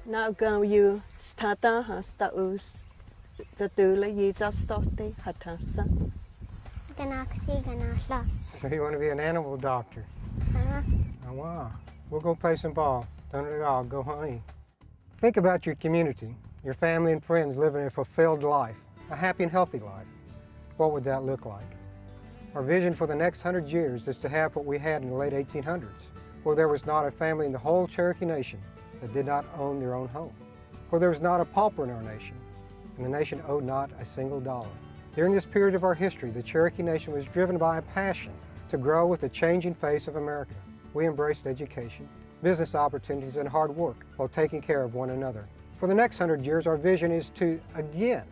Now go you stata hasta us. The dula ye just started hatasa. So you want to be an animal doctor? Oh, wow. We'll go play some ball. I'll go home. Think about your community, your family and friends living a fulfilled life, a happy and healthy life. What would that look like? Our vision for the next 100 years is to have what we had in the late 1800s, where there was not a family in the whole Cherokee Nation that did not own their own home, where there was not a pauper in our nation, and the nation owed not a single dollar. During this period of our history, the Cherokee Nation was driven by a passion to grow with the changing face of America. We embraced education, business opportunities, and hard work while taking care of one another. For the next 100 years, our vision is to, again,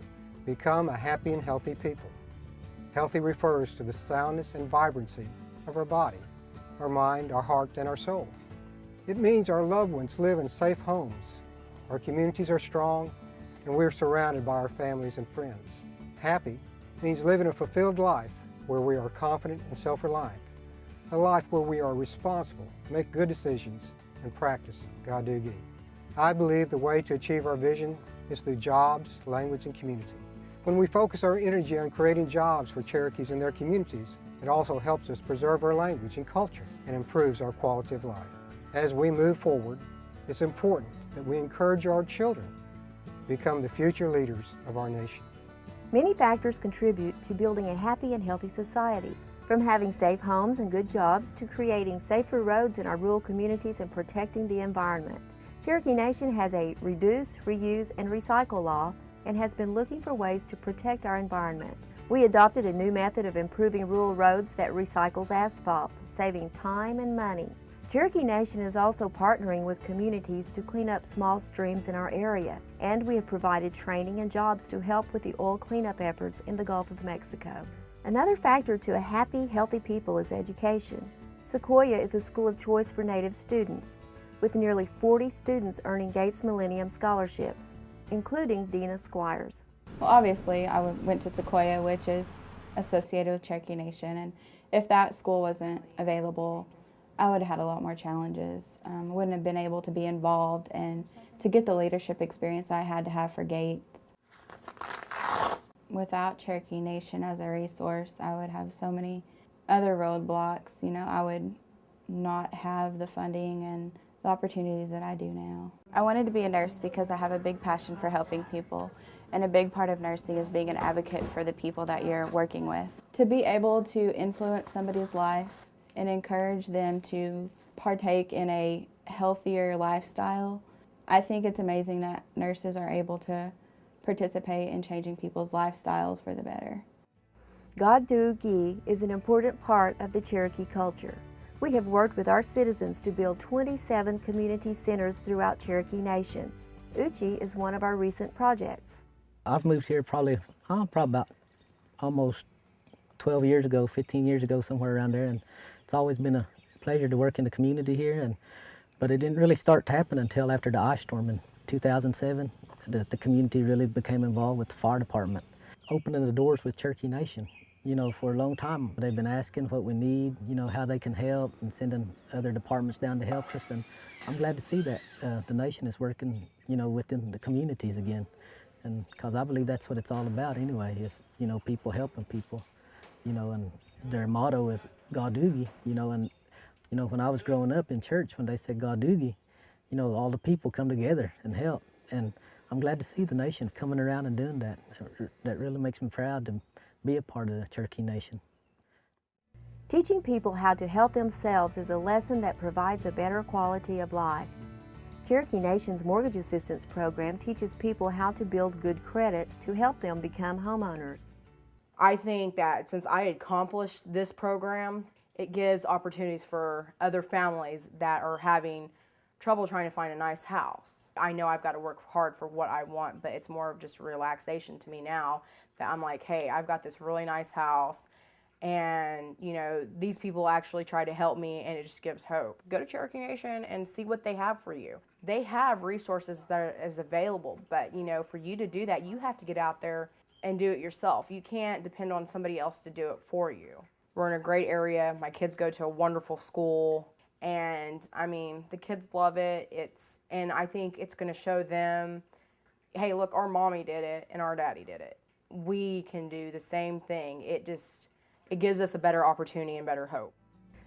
become a happy and healthy people. Healthy refers to the soundness and vibrancy of our body, our mind, our heart, and our soul. It means our loved ones live in safe homes, our communities are strong, and we're surrounded by our families and friends. Happy means living a fulfilled life where we are confident and self-reliant, a life where we are responsible, make good decisions, and practice Gadugi. I believe the way to achieve our vision is through jobs, language, and community. When we focus our energy on creating jobs for Cherokees and their communities, it also helps us preserve our language and culture and improves our quality of life. As we move forward, it's important that we encourage our children to become the future leaders of our nation. Many factors contribute to building a happy and healthy society, from having safe homes and good jobs to creating safer roads in our rural communities and protecting the environment. Cherokee Nation has a reduce, reuse, and recycle law and has been looking for ways to protect our environment. We adopted a new method of improving rural roads that recycles asphalt, saving time and money. Cherokee Nation is also partnering with communities to clean up small streams in our area, and we have provided training and jobs to help with the oil cleanup efforts in the Gulf of Mexico. Another factor to a happy, healthy people is education. Sequoia is a school of choice for Native students, with nearly 40 students earning Gates Millennium Scholarships, including Dina Squires. Well, obviously, I went to Sequoia, which is associated with Cherokee Nation, and if that school wasn't available, I would have had a lot more challenges. I wouldn't have been able to be involved and to get the leadership experience I had to have for Gates. Without Cherokee Nation as a resource, I would have so many other roadblocks. You know, I would not have the funding and the opportunities that I do now. I wanted to be a nurse because I have a big passion for helping people, and a big part of nursing is being an advocate for the people that you're working with. To be able to influence somebody's life and encourage them to partake in a healthier lifestyle, I think it's amazing that nurses are able to participate in changing people's lifestyles for the better. Gadugi is an important part of the Cherokee culture. We have worked with our citizens to build 27 community centers throughout Cherokee Nation. Uchi is one of our recent projects. I've moved here probably about almost 12 years ago, 15 years ago, somewhere around there, and it's always been a pleasure to work in the community here, but it didn't really start to happen until after the ice storm in 2007. The community really became involved with the fire department, opening the doors with Cherokee Nation. You know, for a long time, they've been asking what we need, you know, how they can help, and sending other departments down to help us, and I'm glad to see that the nation is working, you know, within the communities again, and because I believe that's what it's all about anyway, is, you know, people helping people, you know, and their motto is Gadugi, you know, and, you know, when I was growing up in church, when they said Gadugi, you know, all the people come together and help, and I'm glad to see the nation coming around and doing that. That really makes me proud to be a part of the Cherokee Nation. Teaching people how to help themselves is a lesson that provides a better quality of life. Cherokee Nation's Mortgage Assistance Program teaches people how to build good credit to help them become homeowners. I think that since I accomplished this program, it gives opportunities for other families that are having trouble trying to find a nice house. I know I've got to work hard for what I want, but it's more of just relaxation to me now that I'm like, hey, I've got this really nice house, and you know, these people actually try to help me, and it just gives hope. Go to Cherokee Nation and see what they have for you. They have resources that is available, but you know, for you to do that, you have to get out there and do it yourself. You can't depend on somebody else to do it for you. We're in a great area. My kids go to a wonderful school, And I mean, the kids love it. And I think it's going to show them, hey, look, our mommy did it and our daddy did it. We can do the same thing. It gives us a better opportunity and better hope.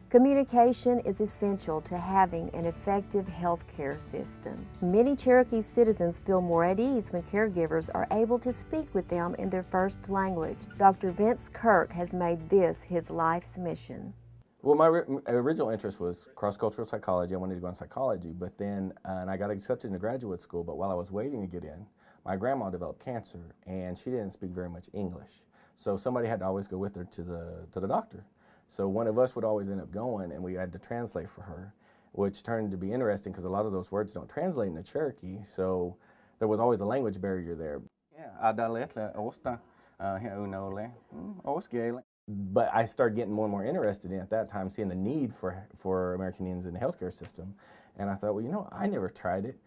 Communication is essential to having an effective health care system. Many Cherokee citizens feel more at ease when caregivers are able to speak with them in their first language. Dr. Vince Kirk has made this his life's mission. Well, my original interest was cross-cultural psychology. I wanted to go in psychology, but then and I got accepted into graduate school, but while I was waiting to get in, my grandma developed cancer, and she didn't speak very much English. So somebody had to always go with her to the doctor. So one of us would always end up going, and we had to translate for her, which turned to be interesting because a lot of those words don't translate into Cherokee, so there was always a language barrier there. But I started getting more and more interested in, at that time, seeing the need for American Indians in the healthcare system. And I thought, well, you know, I never tried it.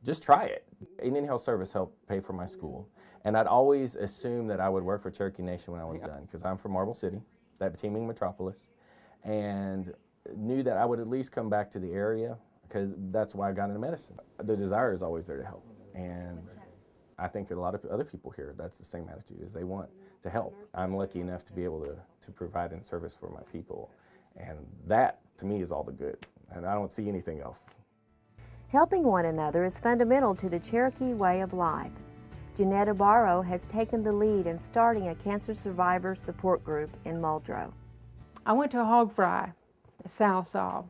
Just try it. Indian Health Service helped pay for my school. And I'd always assumed that I would work for Cherokee Nation when I was done, because I'm from Marble City, that teeming metropolis, and knew that I would at least come back to the area, because that's why I got into medicine. The desire is always there to help. And I think a lot of other people here, that's the same attitude, is they want to help. I'm lucky enough to be able to provide in service for my people. And that, to me, is all the good. And I don't see anything else. Helping one another is fundamental to the Cherokee way of life. Janetta Barrow has taken the lead in starting a cancer survivor support group in Muldrow. I went to a hog fry at Southall,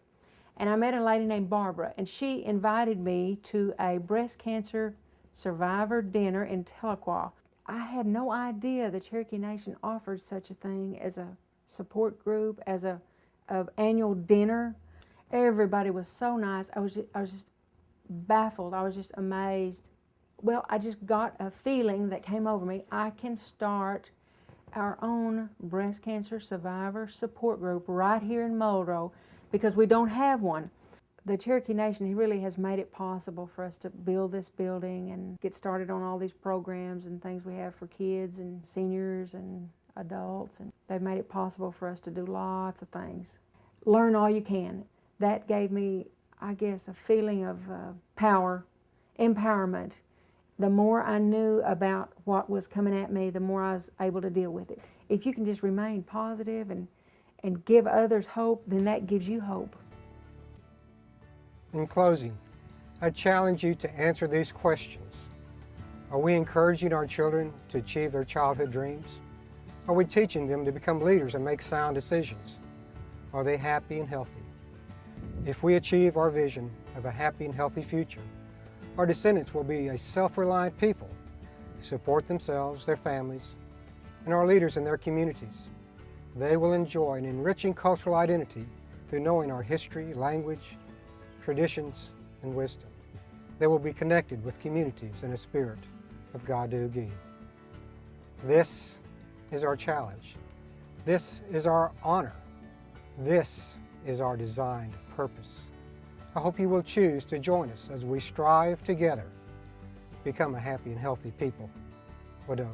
and I met a lady named Barbara, and she invited me to a breast cancer survivor dinner in Tahlequah. I had no idea the Cherokee Nation offered such a thing as a support group, as a annual dinner. Everybody was so nice. I was just baffled. I was just amazed. Well, I just got a feeling that came over me. I can start our own breast cancer survivor support group right here in Muldrow, because we don't have one. The Cherokee Nation really has made it possible for us to build this building and get started on all these programs and things we have for kids and seniors and adults. And they've made it possible for us to do lots of things. Learn all you can. That gave me, I guess, a feeling of power, empowerment. The more I knew about what was coming at me, the more I was able to deal with it. If you can just remain positive and give others hope, then that gives you hope. In closing, I challenge you to answer these questions. Are we encouraging our children to achieve their childhood dreams? Are we teaching them to become leaders and make sound decisions? Are they happy and healthy? If we achieve our vision of a happy and healthy future, our descendants will be a self-reliant people who support themselves, their families, and our leaders in their communities. They will enjoy an enriching cultural identity through knowing our history, language, traditions, and wisdom. They will be connected with communities in a spirit of Gadugi. This is our challenge. This is our honor. This is our designed purpose. I hope you will choose to join us as we strive together to become a happy and healthy people. Wado.